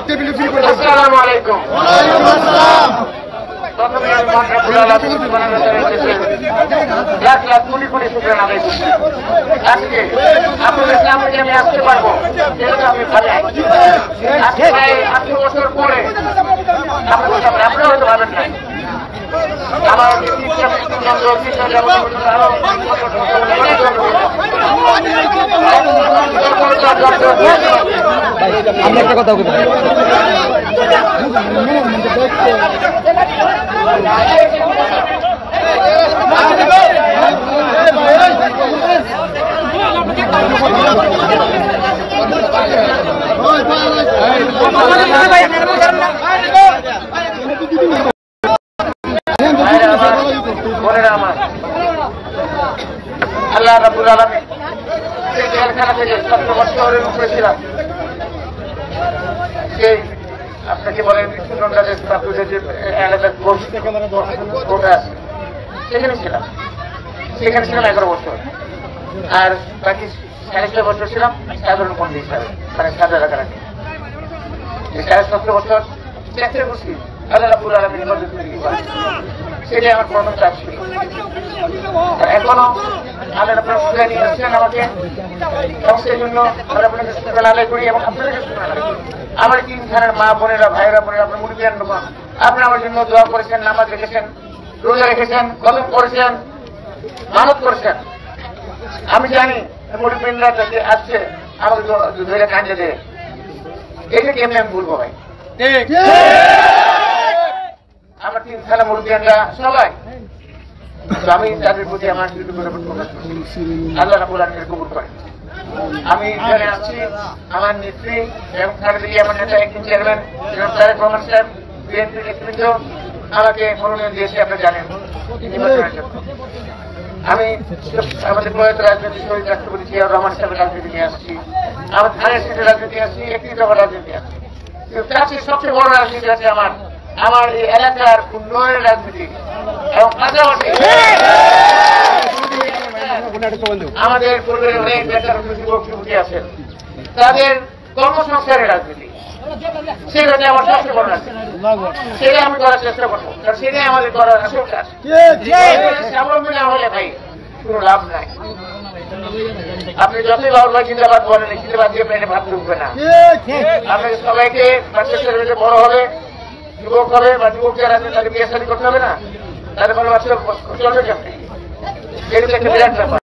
আসসালামু আলাইকুম। প্রথমে আমি লাখ লাখ কোটি কোটি শুকরান আদায় করছি। আজকে আপনাদের সামনে আমি আসতে পারবো সেটা আমি ভাবি। আজকে প্রায় 8 বছর পরে আপনাদের সামনে আপনারা হয়তো ভাবেন না আমার আমি একটা কথা বলবো, আল্লাহ রাব্বুল আলামিন সেই জেলখানা থেকে 17 বছরের উপরে ছিলাম। সেই আপনাকে বলেন স্টুডেন্টদের যে আলাদা কোর্ট আছে সেখানে ছিলাম 11 বছর। আর বাকি 6.5 বছর ছিলাম সাধারণ বন্দী হিসাবে, মানে সাজা রাখারাখি। 17 বছর চেষ্টা করছি আল্লাহ রাব্বুল আলামিন মদদ করে সেটাই আমার প্রথম কাজ ছিল। এখনো আল্লাহ আপনার সুবিধা নিয়ে আসছেন আমাকে, এবং সেই জন্য আমরা আপনাকে শুকরানা আদায় করি এবং আপনাদেরকে শুকরানা আদায় করি। আমার 3 খানের মা বোনেরা, ভাইয়েরা, বোনেরা, আপনার মুরব্বিয়ান আপনারা আমার জন্য দোয়া করেছেন, নামাজ রেখেছেন, রোজা রেখেছেন, কদম করেছেন, মানত করেছেন। আমি জানি মুরব্বিয়ানরা যাতে আসছে আমাকে ধরে কাঁদে দেয়, এটা কেমনি আমি ভুলবো ভাই। আমার 3 খানা মুরব্বিয়ানরা সবাই, আমি তাদের প্রতি আমার আল্লাহ রাব্বুল আলামিন কবুল করেন। আমি এখানে আছি আমার নেত্রী এবং আমার নেতা একদিন চেয়ারম্যান তারেক রহমান সাহেব, বিএনপি নেতৃবৃন্দ আমাকে মনোনয়ন দিয়েছে, আপনারা জানেন। আমি আমাদের প্রয়াত রাজনীতি শহীদ রাষ্ট্রপতি জিয়াউর রহমান সাহেবের রাজনীতি নিয়ে আসছি, আমার ধানের সিটের রাজনীতি আসছি, একটি দফার রাজনীতি আসছি। কিন্তু সবচেয়ে বড় রাজনীতি আছে আমার এই এলাকার উন্নয়নের রাজনীতি এবং পাশাপাশি আমাদের পূর্বের অনেক বেকার যুবক যুবতী আছেন, তাদের কর্মসংস্থানের রাজনীতি, সেটাতে আমার সবচেয়ে বড় রাজনীতি। সেটাই আমি করার চেষ্টা করবো, কারণ সেটাই আমাদের করার আসল কাজ। স্বাবলম্বী না হলে ভাই কোনো লাভ নাই। আপনি যতই বাবুল ভাই জিন্দাবাদ বলেন, জিন্দাবাদ দিয়ে পেটে ভাত ঢুকবে না। আপনাকে সবাইকে বাচ্চা ছেলেমেয়েদের বড় হবে, যুবক হবে বা যুবক যারা আছে তাদের বিয়ে শাদী করতে হবে না, তাদের ভালো বাচ্চা চলবে কেমন, এটা একটা বিরাট ব্যাপার।